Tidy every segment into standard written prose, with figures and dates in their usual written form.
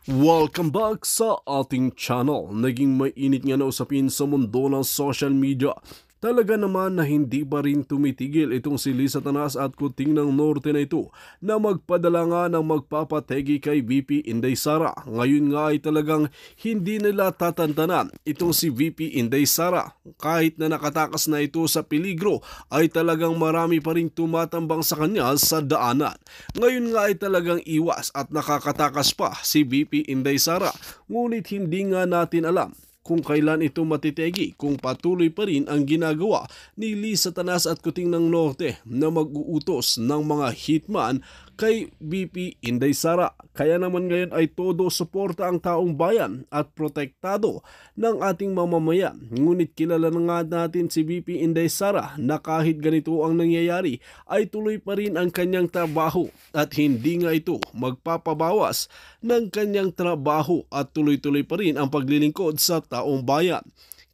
Welcome back sa ating channel. Naging mainit nga na usapin sa mundo ng social media. Talaga naman na hindi pa rin tumitigil itong si Liza Tanas at Kuting ng Norte na ito na magpadala nga ng magpapategi kay VP Inday Sara. Ngayon nga ay talagang hindi nila tatantanan itong si VP Inday Sara. Kahit na nakatakas na ito sa peligro ay talagang marami pa rin tumatambang sa kanya sa daanan. Ngayon nga ay talagang iwas at nakakatakas pa si VP Inday Sara. Ngunit hindi nga natin alam kung kailan ito matitegi kung patuloy pa rin ang ginagawa ni Liza Tanas at Kuting ng Norte na mag-uutos ng mga hitman kay VP Inday Sara. Kaya naman ngayon ay todo suporta ang taong bayan at protektado ng ating mamamayan. Ngunit kilala na nga natin si VP Inday Sara na kahit ganito ang nangyayari ay tuloy pa rin ang kanyang trabaho at hindi nga ito magpapabawas ng kanyang trabaho at tuloy-tuloy pa rin ang paglilingkod sa taong bayan.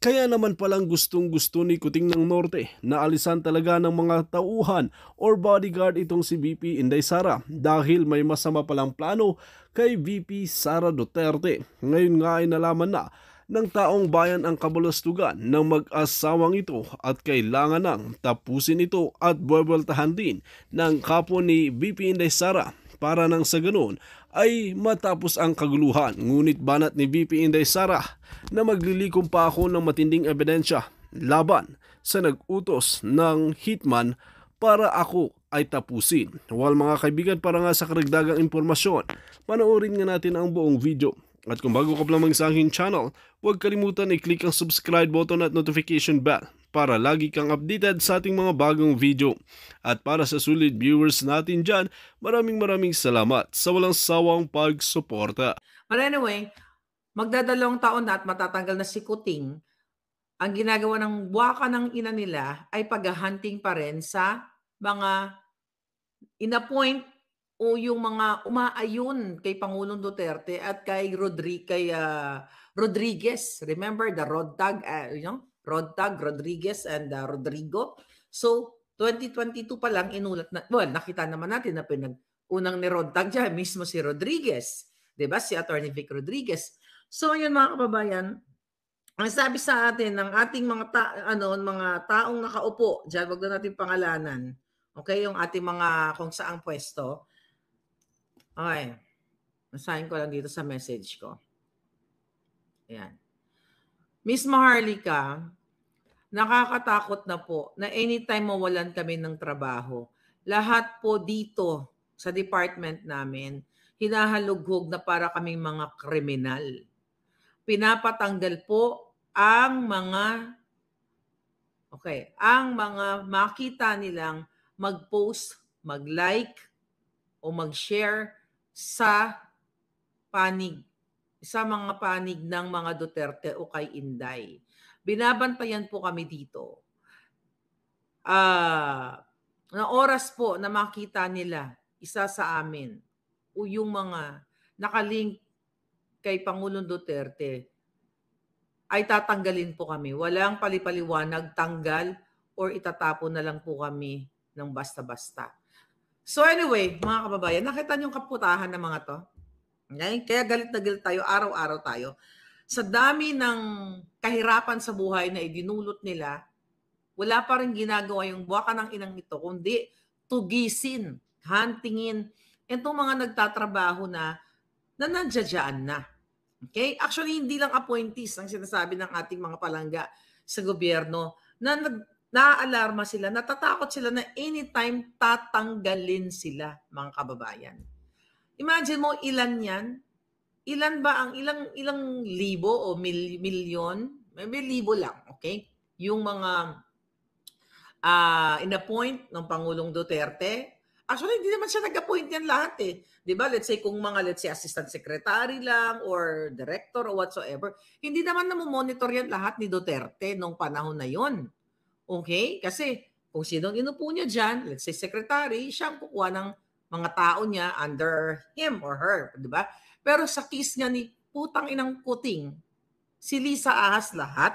Kaya naman palang gustong-gusto ni Kuting ng Norte na alisan talaga ng mga tauhan or bodyguard itong si VP Inday Sara dahil may masama palang plano kay VP Sara Duterte. Ngayon nga ay nalaman na ng taong bayan ang kabulustugan ng mag-asawang ito at kailangan nang tapusin ito at buweltahan din ng kapo ni VP Inday Sara para nang sa ganun ay matapos ang kaguluhan. Ngunit banat ni VP Inday Sara na maglilikom pa ako ng matinding ebidensya laban sa nag-utos ng hitman para ako ay tapusin. While mga kaibigan, para nga sa karagdagang impormasyon, panoorin nga natin ang buong video. At kung bago ka pa lamang sa aking channel, huwag kalimutan i-click ang subscribe button at notification bell para lagi kang updated sa ating mga bagong video. At para sa sulit viewers natin dyan, maraming salamat sa walang sawang pagsuporta. But anyway, magdadalawang taon na at matatanggal na si Kuting. Ang ginagawa ng buwaka ng ina nila ay paghahunting pa rin sa mga inappoint o yung mga umaayon kay Pangulong Duterte at kay Rodriguez. Remember the road tag, Rodriguez and Rodrigo. So 2022 pa lang inulat na, well, nakita naman natin na unang ni Rod tag dyan, mismo si Rodriguez. 'Di ba? Si Attorney Vic Rodriguez. So yun mga kababayan, ang sabi sa atin ng ating mga taong nakaupo, diyan wag na natin pangalanan. Okay, yung ating mga kung saang pwesto. Okay. Nasahin ko lang dito sa message ko. Ayan. Miss Maharlika, nakakatakot na po na anytime mawalan kami ng trabaho, lahat po dito sa department namin, hinahalughog na para kaming mga kriminal. Pinapatanggal po ang mga makita nilang mag-post, mag-like, o mag-share sa mga panig ng mga Duterte o kay Inday. Binabantayan po kami dito. Na oras po na makita nila isa sa amin o yung mga nakalink kay Pangulong Duterte ay tatanggalin po kami. Walang palipaliwanag, tanggal or itatapon na lang po kami ng basta-basta. So anyway, mga kababayan, nakita niyo yung kaputahan ng mga to? Okay? Kaya galit na galit tayo, araw-araw tayo. Sa dami ng kahirapan sa buhay na idinulot nila, wala pa rin ginagawa yung buwaka ng inang ito, kundi tugisin, huntingin, itong mga nagtatrabaho na nandiyadyaan na. Okay? Actually, hindi lang appointees ang sinasabi ng ating mga palangga sa gobyerno na naaalarma sila, natatakot sila na anytime tatanggalin sila, mga kababayan. Imagine mo ilan yan? Ilan ba ang ilang libo o milyon? Maybe libo lang, okay? Yung mga inappoint ng Pangulong Duterte. Actually, hindi naman siya nag-appoint yan lahat eh. Di ba? Let's say kung let's say assistant secretary lang or director or whatsoever, hindi naman namomonitor yan lahat ni Duterte nung panahon na yon. Okay? Kasi kung sinong inupo niya dyan, let's say secretary, siya ang kukuha ng mga tao niya under him or her. Diba? Pero sa case nga ni putang inang Kuting, si Liza Ahas lahat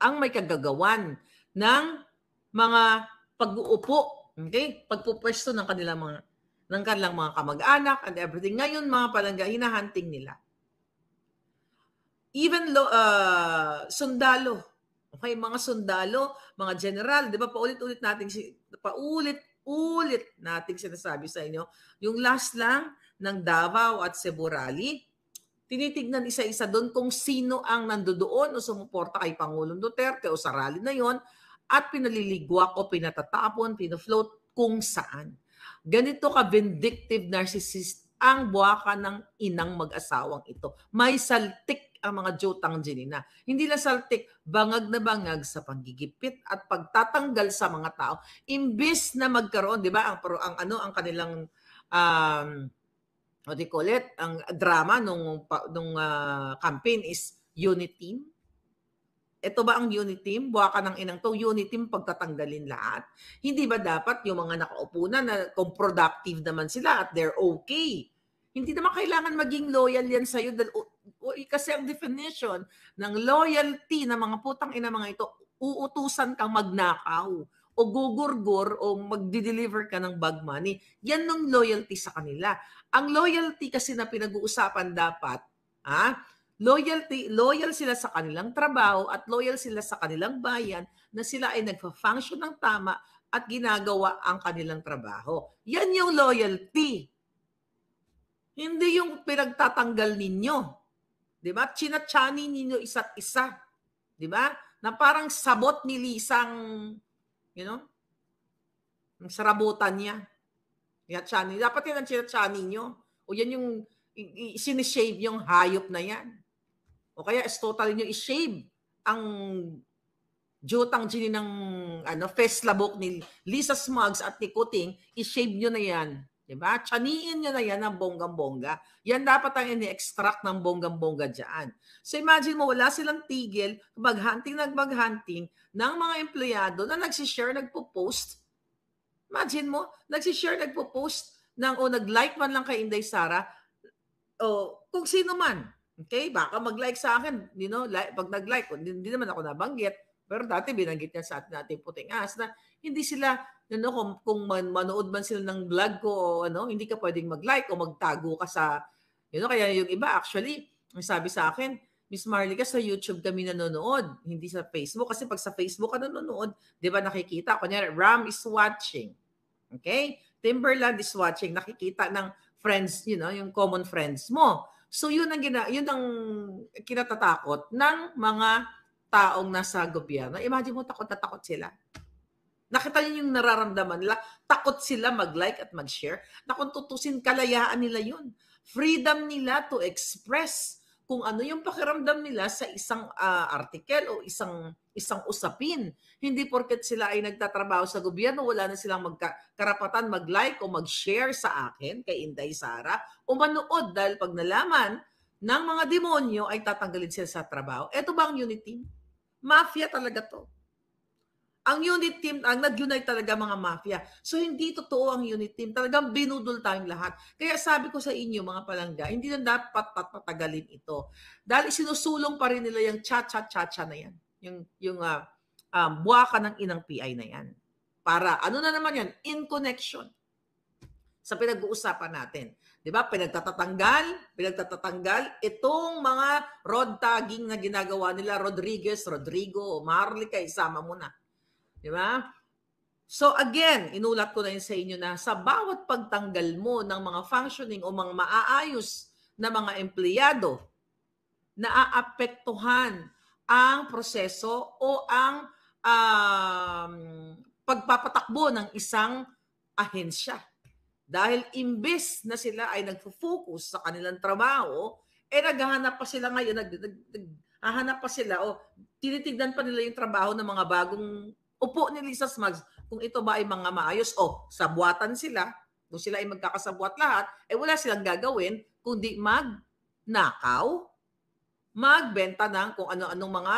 ang may kagagawan ng mga pag-uupo, okay? Pagpupwesto ng kanilang mga kamag-anak and everything. Ngayon mga palangga, hinahunting nila. even sundalo. Okay, mga sundalo, mga general, 'di ba? Paulit-ulit nating sinasabi sa inyo, yung last lang ng Davao at Cebu Rally, tinitignan isa-isa doon kung sino ang nandoon o sumuporta kay Pangulong Duterte o sa rally na yon at pinaliligwak o pinatatapon, pinafloat kung saan. Ganito ka-vindictive narcissist ang buwaka ng inang mag-asawang ito. May saltik ang mga Jotang Ginina. Hindi lang saltik, bangag na bangag sa panggigipit at pagtatanggal sa mga tao. Imbis na magkaroon, di ba, ang kanilang what do you call it? Ang drama nung campaign is unit team. Ito ba ang unit team? Buwaka ng inang to, unit team pagtatanggalin lahat. Hindi ba dapat yung mga nakaupo na kung productive naman sila at they're okay? Hindi naman kailangan maging loyal yan sa'yo. Kasi ang definition ng loyalty ng mga putang ina mga ito, uutusan kang magnakaw o gugurgur o magdi-deliver ka ng bag money. Yan ng loyalty sa kanila. Ang loyalty kasi na pinag-uusapan dapat, loyal sila sa kanilang trabaho at loyal sila sa kanilang bayan na sila ay nagfa-function ng tama at ginagawa ang kanilang trabaho. Yan yung loyalty. Hindi yung pinagtatanggal ninyo. Di ba? Chinachani ninyo isa't isa. Di ba? Na parang sabot ni Lisang, ang sarabutan niya. Chinachani. Dapat yan ang chinachani nyo. O yan yung sinishave yung hayop na yan. O kaya totally nyo i-shave ang Jotang Gini ng face labok ni Lisa Smugs at ni Kuting, i-shave nyo na yan. Diba? Chaniin nyo na yan ng bonggang-bongga. Yan dapat ang ini-extract ng bonggang-bongga dyan. So imagine mo, wala silang tigil, mag-hunting ng mga empleyado na nagsishare, nagpo-post. Imagine mo, nagsishare, nagpo-post o nag-like man lang kay Inday Sara, o kung sino man. Okay? Baka mag-like sa akin. Pag nag-like, hindi naman ako nabanggit. Pero dati binanggit niya sa ating puting as na hindi sila, kung manood man sila ng vlog ko o hindi ka pwedeng mag-like o magtago ka sa, kaya yung iba actually, sabi sa akin, Miss Marlica, sa YouTube kami nanonood, hindi sa Facebook. Kasi pag sa Facebook ka nanonood, di ba nakikita, kunyari, Ram is watching. Okay? Timberland is watching. Nakikita ng friends, yung common friends mo. So yun ang kinatatakot ng mga taong nasa gobyerno. Imagine mo, takot na takot sila. Nakita niyo yung nararamdaman nila. Takot sila mag-like at mag-share. Na kung tutusin, kalayaan nila yun. Freedom nila to express kung ano yung pakiramdam nila sa isang article o isang usapin. Hindi porket sila ay nagtatrabaho sa gobyerno, wala na silang karapatan mag-like o mag-share sa akin, kay Inday Sara, o manood dahil pag nalaman ng mga demonyo ay tatanggalin sila sa trabaho. Ito ba ang unit team? Mafia talaga to. Ang unit team, ang nag-unite talaga mga mafia. So hindi totoo ang unit team. Talagang binudol tayong lahat. Kaya sabi ko sa inyo mga palangga, hindi na dapat patagalin ito. Dahil sinusulong pa rin nila yung cha-cha-cha-cha na yan. Yung buwaka ng inang PI na yan. Para, ano na naman yan? In connection sa pinag-uusapan natin. Di ba? Pinagtatatanggal itong mga road tagging na ginagawa nila, Rodrigo, Marlica, isama mo na. Di ba? So again, inulat ko na yun sa inyo na sa bawat pagtanggal mo ng mga functioning o mga maaayos na mga empleyado, naaapektuhan ang proseso o ang pagpapatakbo ng isang ahensya. Dahil imbes na sila ay nagfo-focus sa kanilang trabaho, naghahanap pa sila ngayon, naghahanap pa sila o tinitignan pa nila yung trabaho ng mga bagong upo ni Lisa Smugs, kung ito ba ay mga maayos o sabuatan sila, kung sila ay magkakasabuat lahat, wala silang gagawin kundi magnakaw, magbenta ng kung ano-anong mga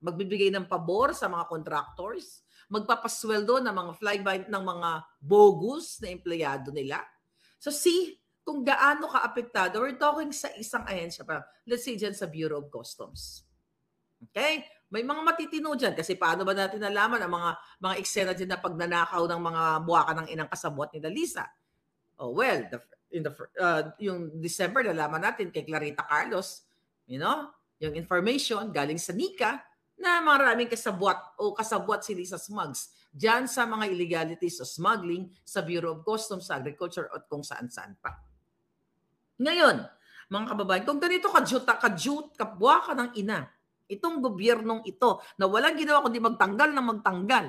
magbibigay ng pabor sa mga contractors, magpapasweldo ng mga flyby ng mga bogus na empleyado nila. So see kung gaano ka-apektado. We're talking sa isang ahensya pa. Let's say dyan sa Bureau of Customs. Okay? May mga matitino dyan kasi paano ba natin nalaman ang mga eksena dyan na pagnanakaw ng mga buwaka ng inang kasabot ni Lisa? Oh well, yung December nalaman natin kay Clarita Carlos, You know? Yung information galing sa NICA na maraming kasabwat si Lisa Smugs dyan sa mga illegalities o smuggling sa Bureau of Customs, sa Agriculture at kung saan-saan pa. Ngayon, mga kababayan, kung ganito kabwa ka ng ina, itong gobyernong ito na walang ginawa kundi magtanggal na magtanggal.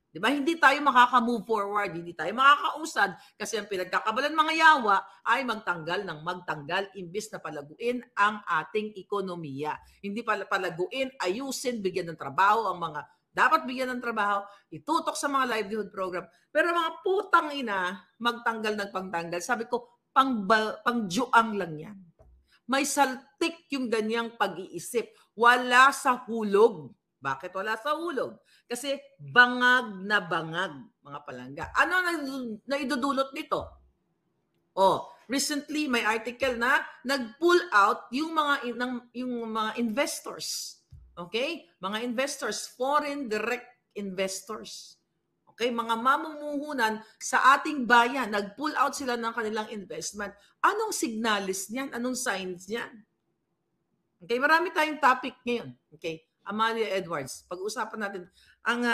Diba? Hindi tayo makaka-move forward, hindi tayo makakausad kasi ang pinagkakabalan mga yawa ay magtanggal ng magtanggal imbis na palaguin ang ating ekonomiya. Hindi palaguin, ayusin, bigyan ng trabaho ang mga dapat bigyan ng trabaho, itutok sa mga livelihood program. Pero mga putang ina, magtanggal ng pangtanggal. Sabi ko, pangjuang lang yan. May saltik yung ganyang pag-iisip. Wala sa hulog. Bakit wala sa hulog? Kasi bangag na bangag, mga palangga. Ano na idudulot nito? Recently may article na nag-pull out yung mga investors. Okay? Mga investors, foreign direct investors. Okay, mga mamumuhunan sa ating bayan, nag-pull out sila ng kanilang investment. Anong signalis niyan? Anong signs niyan? Okay, marami tayong topic ngayon. Okay, Amalia Edwards, pag-usapan natin ang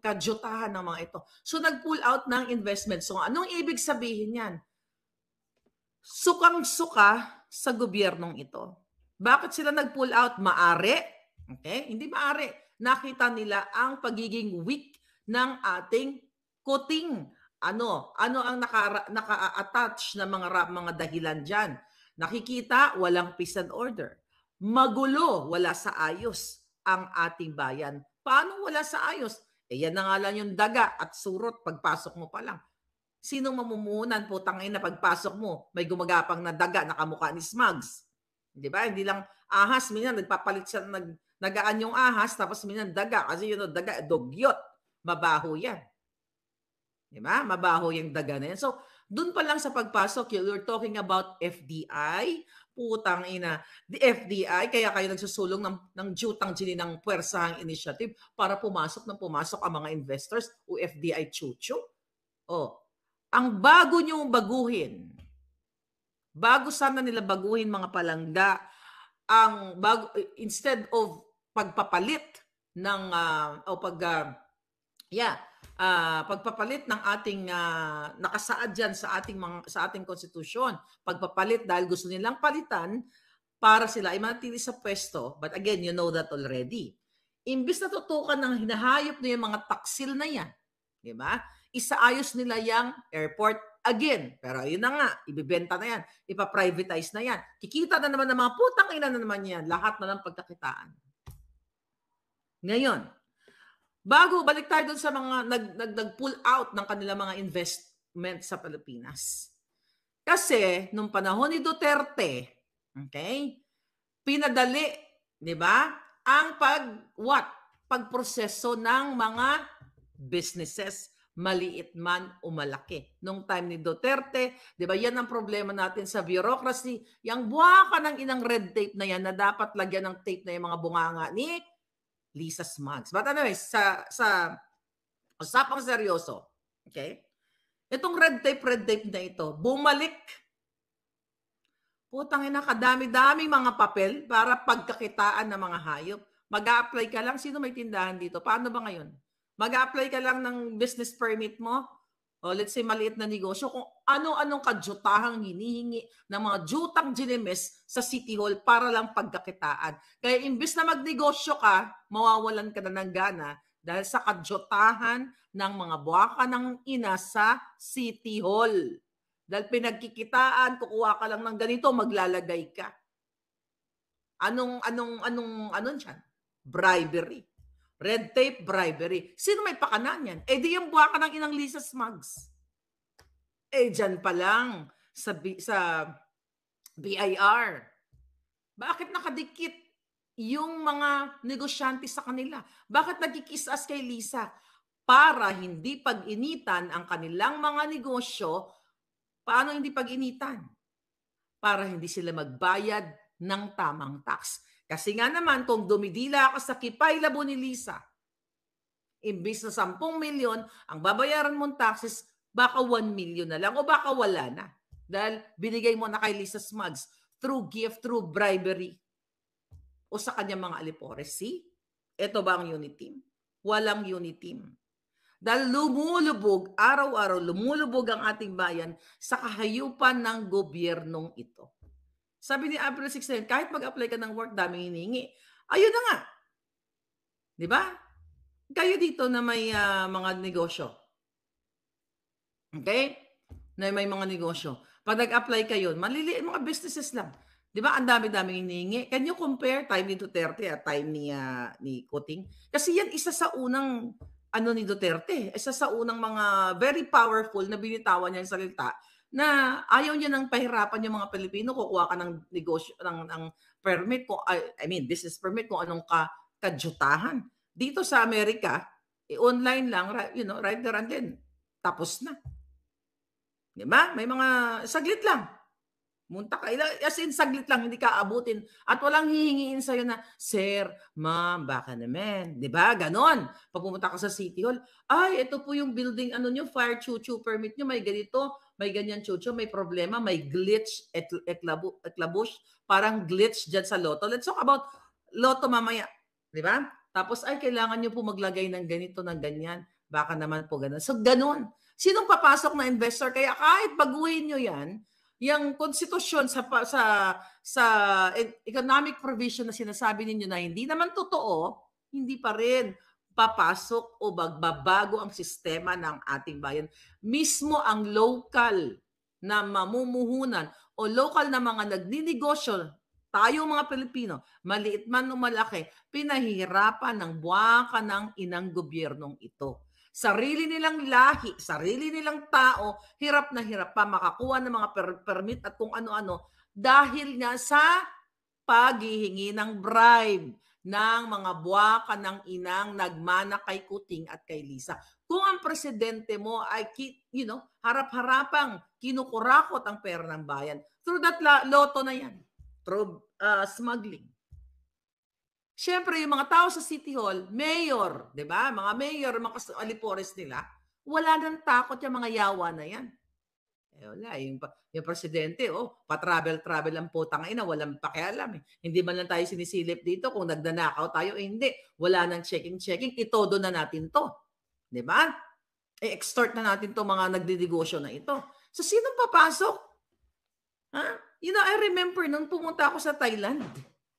kadyutahan ng mga ito. So, nag-pull out ng investment. So, anong ibig sabihin yan? Sukang-suka sa gobyernong ito. Bakit sila nag-pull out? Maari? Okay, hindi maari. Nakita nila ang pagiging weak ng ating kuting. Ano ang naka-attach na mga dahilan diyan? Nakikita, walang peace and order. Magulo, wala sa ayos ang ating bayan. Paano wala sa ayos? Yan na nga lang yung daga at surot pagpasok mo pa lang. Sinong mamumuhunan po tangin na pagpasok mo, may gumagapang na daga na kamukha ni Smugs. Di ba? Hindi lang ahas, minsan nagpapalit siya, nagaan yung ahas, tapos minsan daga. Kasi yun, daga, dugyot. Mabaho yan. Diba? Mabaho yung daga na yan. So, dun pa lang sa pagpasok, you're talking about FDI, putang ina. The FDI, kaya kayo nagsusulong ng jutang gini ng puwersahang initiative para pumasok ang mga investors o FDI chuchu. Ang bago nyo baguhin, bago sana nila baguhin mga palangga, instead of pagpapalit ng pagpapalit ng ating nakasaad diyan sa ating konstitusyon, pagpapalit dahil gusto nilang palitan para sila ay manatili sa pwesto. But again, you know that already. Imbis na tutukan ng hinahayop na yung mga taksil na yan, di ba? Isaayos nila yung airport again. Pero yun na nga, ibibenta na yan, ipaprivatize na yan. Kikita na naman ng mga putang ina na naman yan, lahat na lang pagkakitaan. Ngayon, balik tayo dun sa mga nag-pull out ng kanilang mga investment sa Pilipinas. Kasi, nung panahon ni Duterte, okay, pinadali, di ba, ang pagproseso ng mga businesses, maliit man o malaki. Nung time ni Duterte, di ba, yan ang problema natin sa bureaucracy. Yang buwaka ng inang red tape na yan na dapat lagyan ng tape na yung mga bunganga ni Lisa Smugs. But anyway, sa usapang seryoso, okay? Itong red tape na ito, bumalik. Putang ina, kadami-dami mga papel para pagkakitaan ng mga hayop. Mag-a-apply ka lang. Sino may tindahan dito? Paano ba ngayon? Mag-a-apply ka lang ng business permit mo? O let's say maliit na negosyo, kung ano-anong kadyutahang hinihingi ng mga jutang ginimes sa City Hall para lang pagkakitaan. Kaya imbis na magnegosyo ka, mawawalan ka na ng gana dahil sa kadyutahan ng mga buwaka ng ina sa City Hall. Dahil pinagkikitaan, kukuha ka lang ng ganito, maglalagay ka. Anong dyan? Bribery. Red tape, bribery. Sino may pakanan yan? Di yung buwaka ng inang Lisa Smugs. Dyan pa lang sa BIR. Bakit nakadikit yung mga negosyante sa kanila? Bakit nagkikisas kay Lisa? Para hindi pag-initan ang kanilang mga negosyo. Paano hindi pag-initan? Para hindi sila magbayad ng tamang tax. Kasi nga naman, kung dumidila ka sa kipay-labo ni Lisa, imbis na 10 milyon, ang babayaran mong taxes, baka 1 million na lang o baka wala na. Dahil binigay mo na kay Lisa Smugs through gift, through bribery. o sa kanyang mga alipores. See? Ito ba ang unit team? Walang unit team. Dahil lumulubog, araw-araw lumulubog ang ating bayan sa kahayupan ng gobyernong ito. Sabi ni April 16, kahit mag-apply ka ng work, daming hinihingi. Ayun na nga. Di ba? Kayo dito na may mga negosyo. Okay? Na may mga negosyo. Pag nag-apply kayo, maliliit mga businesses lang. Di ba? Ang dami-daming hinihingi. Can you compare time ni Duterte at time ni Kuting? Kasi yan isa sa unang ni Duterte. Isa sa unang mga very powerful na binitawan niya yung salita na ayaw niya nang pahirapan yung mga Pilipino, kukuha ka ng negosyo, ng permit, business permit, kung anong kadyutahan. Dito sa Amerika, online lang, right there and then, tapos na. Diba? May mga saglit lang. Munta ka, as in saglit lang, hindi ka abutin. At walang hihingiin sa'yo na, Sir, Ma'am, baka naman. Diba? Ganon. Pag pumunta ka sa City Hall, ay, ito po yung building, nyo, fire chuchu permit nyo, may ganito, may ganyan chuchu, may problema, may glitch, eklabush, parang glitch dyan sa Lotto. Let's talk about Lotto mamaya. Diba? Tapos, ay, kailangan nyo po maglagay ng ganito, ng ganyan. Baka naman po ganon. So, ganon. Sinong papasok na investor? Kaya kahit baguhin nyo yan, yung konstitusyon sa economic provision na sinasabi ninyo na hindi naman totoo, hindi pa rin papasok o magbabago ang sistema ng ating bayan. Mismo ang local na mamumuhunan o local na mga nagninegosyo, tayo mga Pilipino, maliit man o malaki, pinahihirapan ng buwaka ng inang gobyernong ito. Sarili nilang lahi, sarili nilang tao, hirap na hirap pa makakuha ng mga permit at kung ano-ano dahil nga sa paghihingi ng bribe ng mga buwaka ng inang nagmana kay Kuting at kay Lisa. Kung ang presidente mo ay harap-harapang kinukurakot ang pera ng bayan, through that Lotto na yan, through smuggling. Siyempre, yung mga tao sa City Hall, mayor, di ba? Mga mayor, mga alipores nila, wala nang takot yung mga yawa na yan. Wala, yung presidente, pa-travel ang putang ina, walang pakialam. Hindi man lang tayo sinisilip dito kung nagdanakaw tayo, hindi. Wala nang checking, itodo na natin to. Di ba? I-extort na natin to mga nagdidegosyo na ito. So, sinong papasok? I remember nung pumunta ako sa Thailand.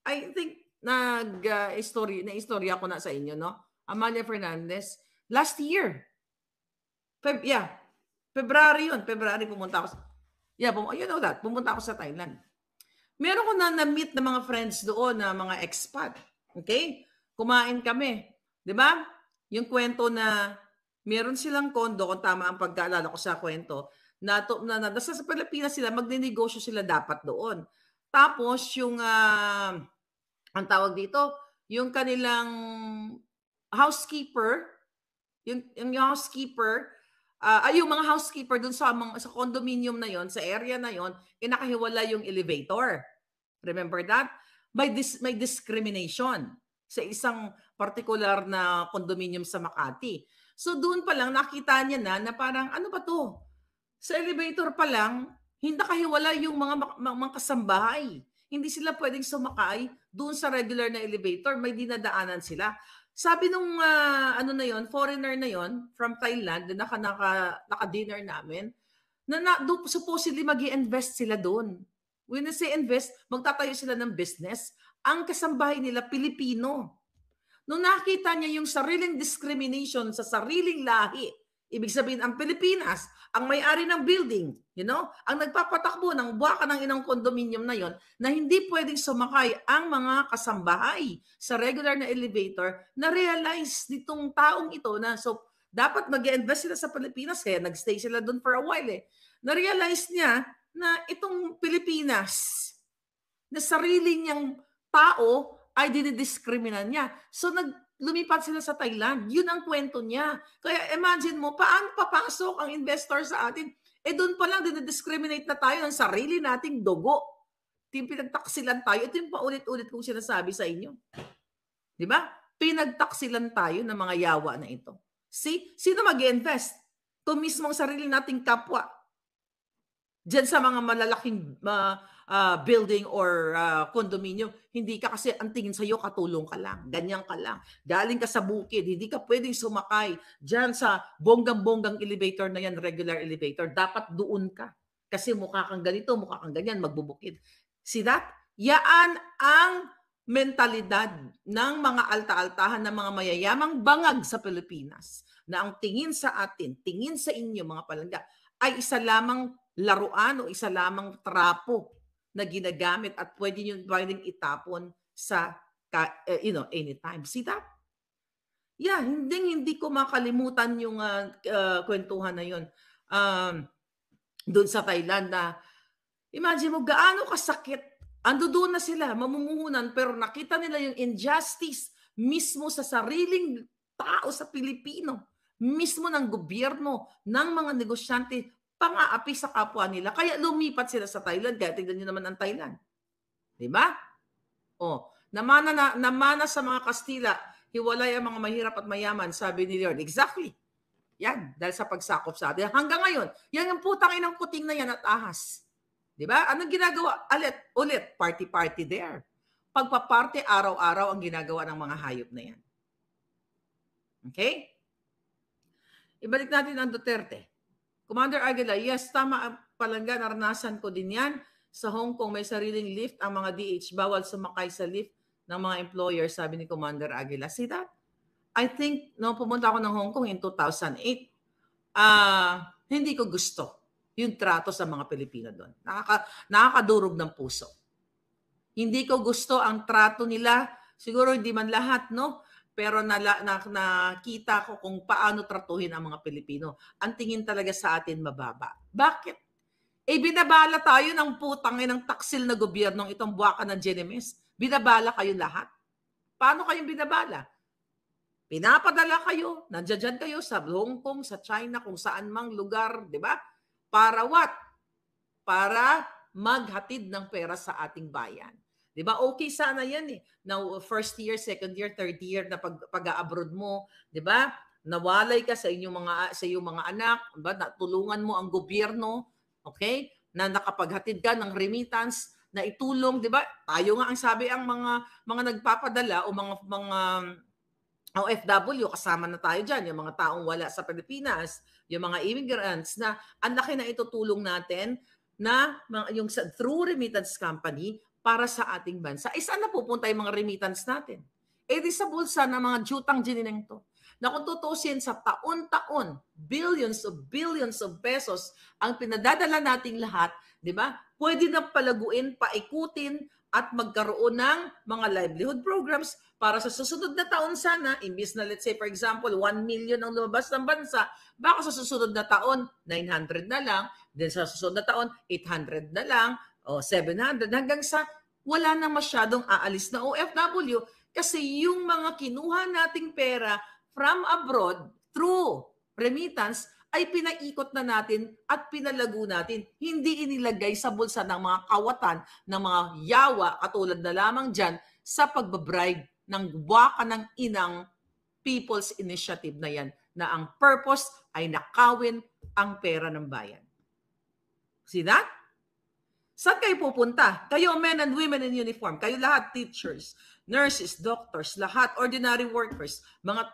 I think, na-istorya ko na sa inyo, no? Amalia Fernandez, last year. February pumunta ako. Pumunta ako sa Thailand. Meron ko na-meet na mga friends doon, na mga expat. Okay? Kumain kami. 'Di ba? Yung kwento na meron silang kondo, kung tama ang pagkaalala ko sa kwento, na sa Pilipinas sila, magninegosyo sila dapat doon. Tapos yung ang tawag dito, yung kanilang housekeeper, yung housekeeper, yung mga housekeeper dun sa condominium na yon, sa area na yon, nakahiwala yung elevator. Remember that? May discrimination sa isang particular na condominium sa Makati. So doon pa lang nakita niya na parang ano ba to? Sa elevator pa lang, hindi nakahiwala yung mga kasambahay. Hindi sila pwedeng sumakay doon sa regular na elevator, may dinadaanan sila. Sabi nung foreigner na yon from Thailand, na naka-dinner namin, supposedly mag-i-invest sila doon. When I say invest, magtatayo sila ng business. Ang kasambahay nila, Pilipino. Nung nakita niya yung sariling discrimination sa sariling lahi, ibig sabihin, ang Pilipinas, ang may-ari ng building, ang nagpapatakbo ng buwaka ng inang condominium na yon, na hindi pwedeng sumakay ang mga kasambahay sa regular na elevator, na-realize nitong taong ito na, so, dapat mag-invest sila sa Pilipinas, kaya nagstay sila doon for a while Na-realize niya na itong Pilipinas, na sarili niyang tao, ay dinidiskriminan niya. So, lumipat sila sa Thailand. Yun ang kwento niya. Kaya imagine mo, paano papasok ang investor sa atin? Doon pa lang dinidiscriminate na tayo ng sarili nating dugo. Pinagtaksilan tayo. Ito yung paulit-ulit kong sinasabi sa inyo. Di ba? Pinagtaksilan tayo ng mga yawa na ito. See? Sino mag-invest? Ito mismo ang sarili nating kapwa. Diyan sa mga malalaking building or condominium, hindi ka kasi ang tingin sa'yo katulong ka lang, ganyan ka lang. Galing ka sa bukid, hindi ka pwedeng sumakay diyan sa bonggang-bonggang elevator na yan, regular elevator. Dapat doon ka. Kasi mukha kang ganito, mukha kang ganyan, magbubukid. See that? Yaan ang mentalidad ng mga alta-altahan ng mga mayayamang bangag sa Pilipinas na ang tingin sa atin, tingin sa inyo mga palangga, ay isa lamang laruan o isa lamang trapo na ginagamit at pwedeng itapon sa anytime. See that? Yeah, hindi ko makalimutan yung kwentuhan na yun. Doon sa Thailand na imagine mo gaano kasakit. Ando doon na sila, mamumuhunan, pero nakita nila yung injustice mismo sa sariling tao sa Pilipino, mismo ng gobyerno, ng mga negosyante, pang-aapi sa kapwa nila. Kaya lumipat sila sa Thailand. Kaya tignan nyo naman ang Thailand. Di ba? Namana sa mga Kastila, hiwalay ang mga mahirap at mayaman, sabi ni Lord. Exactly. Yan, dahil sa pagsakop sa atin. Hanggang ngayon, yan ang putang inang kuting na yan at ahas. Di ba? Anong ginagawa? Ulit, party there. Pagpaparte, araw-araw ang ginagawa ng mga hayop na yan. Okay? Ibalik natin ang Duterte. Commander Aguila, yes, tama palangga, naranasan ko din yan. Sa Hong Kong, may sariling lift ang mga DH. Bawal sumakay sa lift ng mga employer, sabi ni Commander Aguila. See that? I think, no, pumunta ako ng Hong Kong in 2008, hindi ko gusto yung trato sa mga Pilipino doon. Nakakadurog ng puso. Hindi ko gusto ang trato nila. Siguro hindi man lahat, no? Pero nakita ko kung paano tratuhin ang mga Pilipino. Ang tingin talaga sa atin mababa. Bakit? Binabala tayo ng putangin ng taksil na gobyernong itong buwaka ng Genemes. Binabala kayo lahat. Paano kayong binabala? Pinapadala kayo, nandiyan kayo sa Hong Kong, sa China, kung saan mang lugar, di ba? Para what? Para maghatid ng pera sa ating bayan. Di ba? Okay sana yan eh. Now, first year, second year, third year na pag-abroad mo, di ba? Nawalay ka sa iyong mga anak, diba? Tulungan mo ang gobyerno, okay? Na nakapaghatid ka ng remittance na itulong, di ba? Tayo nga ang sabi ang mga nagpapadala o mga OFW, kasama na tayo dyan, yung mga taong wala sa Pilipinas, yung mga immigrants na ang laki na itutulong natin na yung through remittance company para sa ating bansa. Saan na pupunta yung mga remittance natin? Di sa bulsa ng mga jutang ginineng to. Na kung tutusin sa taon-taon, billions of pesos ang pinadadala nating lahat, di ba? Pwede na palaguin, paikutin, at magkaroon ng mga livelihood programs para sa susunod na taon sana, imbis na let's say for example, 1 million ang lumabas ng bansa, baka sa susunod na taon, 900 na lang, then sa susunod na taon, 800 na lang, o 700, hanggang sa wala na masyadong aalis na OFW kasi yung mga kinuha nating pera from abroad through remittance ay pinaikot na natin at pinalago natin. Hindi inilagay sa bulsa ng mga kawatan, ng mga yawa, katulad na lamang dyan, sa pagbabribe ng buwaka ng inang People's Initiative na yan, na ang purpose ay nakawin ang pera ng bayan. See that? Saan kayo pupunta? Kayo men and women in uniform, kayo lahat teachers, nurses, doctors, lahat ordinary workers, mga